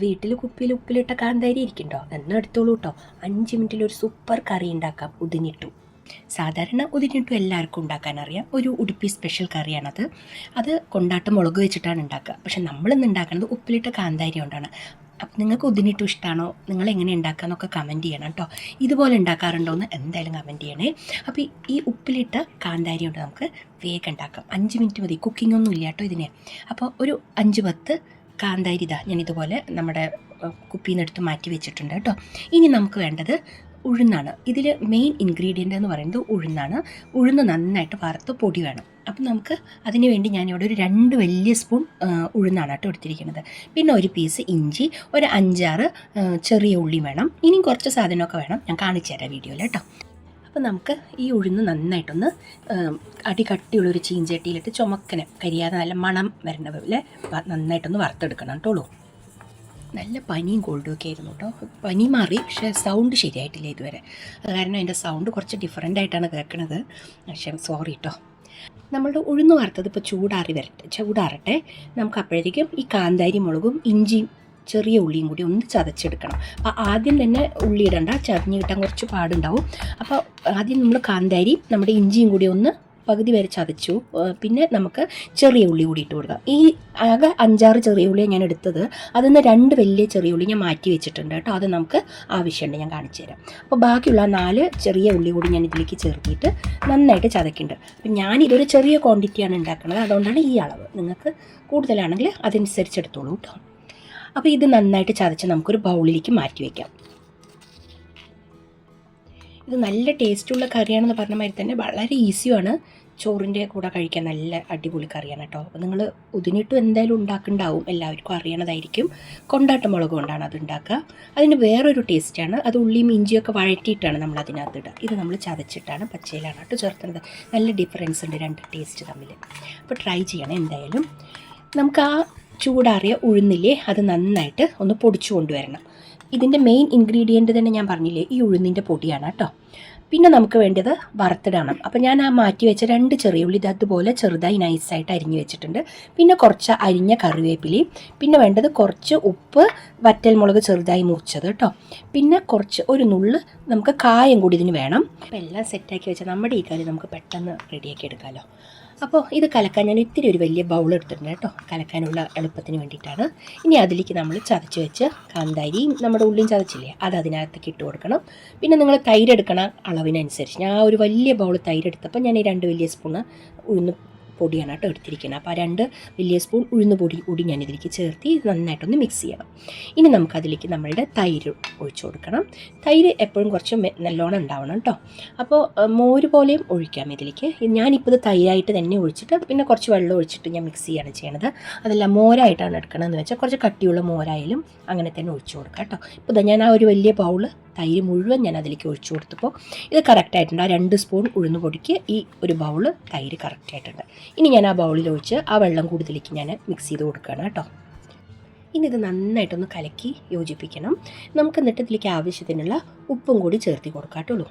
വീട്ടിൽ കുപ്പിയിൽ ഉപ്പിലിട്ട കാന്താരി ഇരിക്കണ്ടോ എന്നും എടുത്തോളൂ കേട്ടോ. 5 മിനിറ്റിൽ ഒരു സൂപ്പർ കറി ഉണ്ടാക്കാം. ഉദിനിട്ടു സാധാരണ ഉദിനിട്ടു എല്ലാവർക്കും ഉണ്ടാക്കാൻ അറിയാം. ഒരു ഉടുപ്പി സ്പെഷ്യൽ കറിയാണത്. അത് കൊണ്ടാട്ട മുളക് വെച്ചിട്ടാണ് ഉണ്ടാക്കുക. പക്ഷെ നമ്മളിന്ന് ഉണ്ടാക്കുന്നത് ഉപ്പിലിട്ട കാന്താരി കൊണ്ടാണ്. അപ്പം നിങ്ങൾക്ക് ഉദിനിട്ടു ഇഷ്ടമാണോ, നിങ്ങൾ എങ്ങനെ ഉണ്ടാക്കാമെന്നൊക്കെ കമൻറ്റ് ചെയ്യണം കേട്ടോ. ഇതുപോലെ ഉണ്ടാക്കാറുണ്ടോ എന്ന് എന്തായാലും കമൻറ്റ് ചെയ്യണേ. അപ്പോൾ ഈ ഉപ്പിലിട്ട കാന്താരി കൊണ്ട് നമുക്ക് വേഗം ഉണ്ടാക്കാം. 5 മിനിറ്റ് മതി. കുക്കിംഗ് ഒന്നും ഇല്ല കേട്ടോ ഇതിന്. അപ്പോൾ ഒരു 5-10 കാന്താരി ഞാനിതുപോലെ നമ്മുടെ കുപ്പിയിൽ നിന്ന് എടുത്ത് മാറ്റി വെച്ചിട്ടുണ്ട് കേട്ടോ. ഇനി നമുക്ക് വേണ്ടത് ഉഴുന്നാണ്. ഇതിൽ മെയിൻ ഇൻഗ്രീഡിയൻ്റ് എന്ന് പറയുന്നത് ഉഴുന്നാണ്. ഉഴുന്ന് നന്നായിട്ട് വറുത്ത് പൊടി വേണം. അപ്പം നമുക്ക് അതിന് വേണ്ടി ഞാനിവിടെ ഒരു 2 വലിയ സ്പൂൺ ഉഴുന്നാണ് കേട്ടോ എടുത്തിരിക്കുന്നത്. പിന്നെ ഒരു പീസ് ഇഞ്ചി, ഒരു 5-6 ചെറിയ ഉള്ളി വേണം. ഇനിയും കുറച്ച് സാധനമൊക്കെ വേണം, ഞാൻ കാണിച്ചു തരാം വീഡിയോയിൽ കേട്ടോ. അപ്പോൾ നമുക്ക് ഈ ഉഴുന്ന് നന്നായിട്ടൊന്ന് കട്ടിയുള്ളൊരു ചീഞ്ചട്ടിയിലിട്ട് ചുമക്കനെ കരിയാതെ നല്ല മണം വരണ പോലെ നന്നായിട്ടൊന്ന് വറുത്തെടുക്കണം കേട്ടോളൂ. നല്ല പനിയും കോൾഡും ഒക്കെ ആയിരുന്നു കേട്ടോ. പനി മാറി, പക്ഷേ സൗണ്ട് ശരിയായിട്ടില്ല ഇതുവരെ. അത് കാരണം അതിൻ്റെ സൗണ്ട് കുറച്ച് ഡിഫറെൻ്റ് ആയിട്ടാണ് കേൾക്കുന്നത്. പക്ഷേ സോറി കേട്ടോ. നമ്മളുടെ ഉഴുന്ന് വറുത്തത് ഇപ്പോൾ ചൂടാറട്ടെ. നമുക്ക് അപ്പോഴത്തേക്കും ഈ കാന്താരി മുളകും ഇഞ്ചിയും ചെറിയ ഉള്ളിയും കൂടി ഒന്ന് ചതച്ചെടുക്കണം. അപ്പോൾ ആദ്യം തന്നെ ഉള്ളി ഇടണ്ട, ചതഞ്ഞ് കിട്ടാൻ കുറച്ച് പാടുണ്ടാവും. അപ്പോൾ ആദ്യം നമ്മൾ കാന്താരി നമ്മുടെ ഇഞ്ചിയും കൂടി ഒന്ന് പകുതി വരെ ചതച്ചു. പിന്നെ നമുക്ക് ചെറിയ ഉള്ളി കൂടി ഇട്ട് കൊടുക്കാം. ഈ ആകെ 5-6 ചെറിയ ഉള്ളിയാണ് ഞാൻ എടുത്തത്. അതിൽ നിന്ന് 2 വലിയ ചെറിയ ഉള്ളി ഞാൻ മാറ്റി വെച്ചിട്ടുണ്ട് കേട്ടോ. അത് നമുക്ക് ആവശ്യമുണ്ട്, ഞാൻ കാണിച്ചു തരാം. അപ്പോൾ ബാക്കിയുള്ള 4 ചെറിയ ഉള്ളി കൂടി ഞാൻ ഇതിലേക്ക് ചേർത്തിട്ട് നന്നായിട്ട് ചതക്കുന്നുണ്ട്. അപ്പം ഞാനിതൊരു ചെറിയ ക്വാണ്ടിറ്റിയാണ് ഉണ്ടാക്കുന്നത്, അതുകൊണ്ടാണ് ഈ അളവ്. നിങ്ങൾക്ക് കൂടുതലാണെങ്കിൽ അതനുസരിച്ച് എടുത്തോളൂ കേട്ടോ. അപ്പോൾ ഇത് നന്നായിട്ട് ചതച്ച് നമുക്കൊരു ബൗളിലേക്ക് മാറ്റി വയ്ക്കാം. ഇത് നല്ല ടേസ്റ്റുള്ള കറിയാണെന്ന് പറഞ്ഞ മാതിരി തന്നെ വളരെ ഈസിയാണ്. ചോറിൻ്റെ കൂടെ കഴിക്കാൻ നല്ല അടിപൊളി കറിയാണ് കേട്ടോ. അപ്പോൾ നിങ്ങൾ ഉദിനിട്ടു എന്തായാലും ഉണ്ടാക്കുന്നുണ്ടാവും, എല്ലാവർക്കും അറിയണതായിരിക്കും. കൊണ്ടാട്ട മുളക് കൊണ്ടാണ് അത് ഉണ്ടാക്കുക. അതിന് വേറൊരു ടേസ്റ്റാണ്. അത് ഉള്ളിയും ഇഞ്ചിയൊക്കെ വഴറ്റിയിട്ടാണ് നമ്മൾ അതിനകത്ത് ഇടുക. ഇത് നമ്മൾ ചതച്ചിട്ടാണ് പച്ചയിലാണ് കേട്ടോ ചേർക്കുന്നത്. നല്ല ഡിഫറൻസ് ഉണ്ട് 2 ടേസ്റ്റ് തമ്മിൽ. അപ്പോൾ ട്രൈ ചെയ്യണം എന്തായാലും. നമുക്ക് ആ ചൂടാറിയ ഉഴുന്നില്ലേ, അത് നന്നായിട്ട് ഒന്ന് പൊടിച്ചു കൊണ്ടുവരണം. ഇതിൻ്റെ മെയിൻ ഇൻഗ്രീഡിയൻറ്റ് തന്നെ ഞാൻ പറഞ്ഞില്ലേ, ഈ ഉഴുന്നിൻ്റെ പൊടിയാണ് കേട്ടോ. പിന്നെ നമുക്ക് വേണ്ടത് വറുത്തിടണം. അപ്പോൾ ഞാൻ ആ മാറ്റി വെച്ച 2 ചെറിയ ഉള്ളി അതുപോലെ ചെറുതായി നൈസായിട്ട് അരിഞ്ഞ് വെച്ചിട്ടുണ്ട്. പിന്നെ കുറച്ച് അരിഞ്ഞ കറിവേപ്പിലയും, പിന്നെ വേണ്ടത് കുറച്ച് ഉപ്പ്, വറ്റൽ മുളക് ചെറുതായി മുറിച്ചത് കേട്ടോ. പിന്നെ ഒരു നുള്ള് നമുക്ക് കായം കൂടി ഇതിന് വേണം. അപ്പോൾ എല്ലാം സെറ്റാക്കി വെച്ചാൽ നമ്മുടെ ഈ കറി നമുക്ക് പെട്ടെന്ന് റെഡിയാക്കി എടുക്കാമല്ലോ. അപ്പോൾ ഇത് കലക്കാൻ ഞാൻ ഇത്തിരി ഒരു വലിയ ബൗൾ എടുത്തിട്ടുണ്ട് കേട്ടോ, കലക്കാനുള്ള എളുപ്പത്തിന് വേണ്ടിയിട്ടാണ്. ഇനി അതിലേക്ക് നമ്മൾ ചതച്ച് വെച്ച് കാന്താരിയും നമ്മുടെ ഉള്ളിയും ചതച്ചില്ലേ, അത് അതിനകത്തേക്ക് ഇട്ട് കൊടുക്കണം. പിന്നെ നിങ്ങൾ തൈര് എടുക്കണ അളവിനനുസരിച്ച് ഞാൻ ഒരു വലിയ ബൗൾ തൈര് എടുത്തപ്പോൾ ഞാൻ ഈ 2 വലിയ സ്പൂണ് ഉഴുന്ന് പൊടിയാണ് കേട്ടോ എടുത്തിരിക്കുന്നത്. അപ്പോൾ ആ 2 വലിയ സ്പൂൺ ഉഴുന്ന് പൊടി കൂടി ഞാൻ ഇതിലേക്ക് ചേർത്ത് ഇത് നന്നായിട്ടൊന്ന് മിക്സ് ചെയ്യണം. ഇനി നമുക്കതിലേക്ക് നമ്മളുടെ തൈര് ഒഴിച്ചു കൊടുക്കണം. തൈര് എപ്പോഴും കുറച്ച് നല്ലോണം ഉണ്ടാവണം കേട്ടോ. അപ്പോൾ മോര് പോലെയും ഒഴിക്കാം ഇതിലേക്ക്. ഞാനിപ്പോൾ ഇത് തൈരായിട്ട് തന്നെ ഒഴിച്ചിട്ട് പിന്നെ കുറച്ച് വെള്ളം ഒഴിച്ചിട്ട് ഞാൻ മിക്സ് ചെയ്യാണ് ചെയ്യണത്. അതല്ല മോരായിട്ടാണ് എടുക്കണമെന്ന് വെച്ചാൽ കുറച്ച് കട്ടിയുള്ള മോരായാലും അങ്ങനെ തന്നെ ഒഴിച്ചു കൊടുക്കാം കേട്ടോ. ഇപ്പോൾ ഞാൻ ആ ഒരു വലിയ ബൗള് തൈര് മുഴുവൻ ഞാൻ അതിലേക്ക് ഒഴിച്ചു കൊടുത്തപ്പോൾ ഇത് കറക്റ്റായിട്ടുണ്ട്. ആ 2 സ്പൂൺ ഉഴുന്ന് പൊടിക്ക് ഈ ഒരു ബൗള് തൈര് കറക്റ്റായിട്ടുണ്ട്. ഇനി ഞാൻ ആ ബൗളിൽ ഒഴിച്ച് ആ വെള്ളം കൂടുതലേക്ക് ഞാൻ മിക്സ് ചെയ്ത് കൊടുക്കുകയാണ് കേട്ടോ. ഇനി ഇത് നന്നായിട്ടൊന്ന് കലക്കി യോജിപ്പിക്കണം. നമുക്ക് എന്നിട്ട് ഇതിലേക്ക് ആവശ്യത്തിനുള്ള ഉപ്പും കൂടി ചേർത്തി കൊടുക്കാം കേട്ടോ.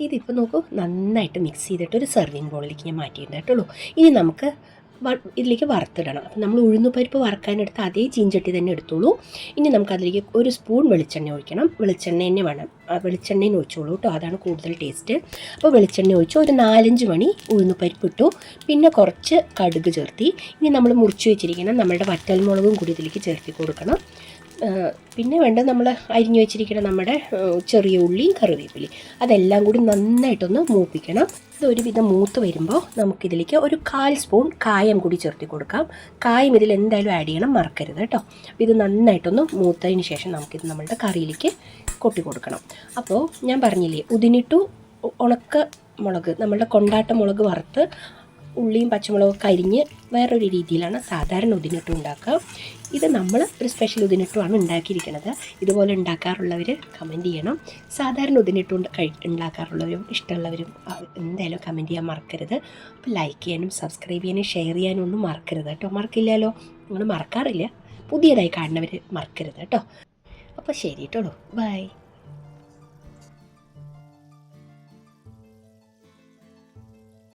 ഇതിപ്പോൾ നോക്കൂ, നന്നായിട്ട് മിക്സ് ചെയ്തിട്ട് ഒരു സെർവിങ് ബൗളിലേക്ക് ഞാൻ മാറ്റിയിട്ടുണ്ട് കേട്ടോ. ഇനി നമുക്ക് ഇതിലേക്ക് വറുത്തിടണം. അപ്പം നമ്മൾ ഉഴുന്നുപരിപ്പ് വറുക്കാനെടുത്ത് അതേ ചീഞ്ചട്ടി തന്നെ എടുത്തോളൂ. ഇനി നമുക്കതിലേക്ക് 1 സ്പൂൺ വെളിച്ചെണ്ണ ഒഴിക്കണം. വെളിച്ചെണ്ണ തന്നെ വേണം, വെളിച്ചെണ്ണയിൽ ഒഴിച്ചോളൂ കേട്ടോ, അതാണ് കൂടുതൽ ടേസ്റ്റ്. അപ്പോൾ വെളിച്ചെണ്ണ ഒഴിച്ചു ഒരു 4-5 മണി ഉഴുന്നുപരിപ്പ് ഇട്ടു. പിന്നെ കുറച്ച് കടുക് ചേർത്തി. ഇനി നമ്മൾ മുറിച്ച് വെച്ചിരിക്കണം നമ്മുടെ വറ്റൽമുളകും കൂടി ഇതിലേക്ക് ചേർത്തി കൊടുക്കണം. പിന്നെ വേണ്ടത് നമ്മൾ അരിഞ്ഞു വെച്ചിരിക്കണം നമ്മുടെ ചെറിയ ഉള്ളിയും കറിവേപ്പിലയും, അതെല്ലാം കൂടി നന്നായിട്ടൊന്ന് മൂപ്പിക്കണം. ഇതൊരുവിധം മൂത്ത് വരുമ്പോൾ നമുക്കിതിലേക്ക് ഒരു 1/4 സ്പൂൺ കായം കൂടി ചേർത്തി കൊടുക്കാം. കായം ഇതിൽ എന്തായാലും ആഡ് ചെയ്യണം, മറക്കരുത് കേട്ടോ. അപ്പോൾ ഇത് നന്നായിട്ടൊന്ന് മൂത്തതിന് ശേഷം നമുക്കിത് നമ്മളുടെ കറിയിലേക്ക് കൊട്ടി കൊടുക്കണം. അപ്പോൾ ഞാൻ പറഞ്ഞില്ലേ, ഉദിനിട്ടു ഉണക്ക മുളക്, നമ്മളുടെ കൊണ്ടാട്ട മുളക് വറുത്ത് ഉള്ളിയും പച്ചമുളകൊക്കെ അരിഞ്ഞ് വേറൊരു രീതിയിലാണ് സാധാരണ ഉദിനിട്ടു ഉണ്ടാക്കുക. ഇത് നമ്മൾ ഒരു സ്പെഷ്യൽ ഉദിനിട്ടുമാണ് ഉണ്ടാക്കിയിരിക്കുന്നത്. ഇതുപോലെ ഉണ്ടാക്കാറുള്ളവർ കമൻറ്റ് ചെയ്യണം. സാധാരണ ഉദിനിട്ടു ഉണ്ടാക്കാറുള്ളവരും ഇഷ്ടമുള്ളവരും എന്തായാലും കമൻറ്റ് ചെയ്യാൻ മറക്കരുത്. അപ്പോൾ ലൈക്ക് ചെയ്യാനും സബ്സ്ക്രൈബ് ചെയ്യാനും ഷെയർ ചെയ്യാനും ഒന്നും മറക്കരുത് കേട്ടോ. മറക്കില്ലല്ലോ, നിങ്ങൾ മറക്കാറില്ല, പുതിയതായി കാണുന്നവർ മറക്കരുത് കേട്ടോ. അപ്പോൾ ശരി കേട്ടോ, ബൈ.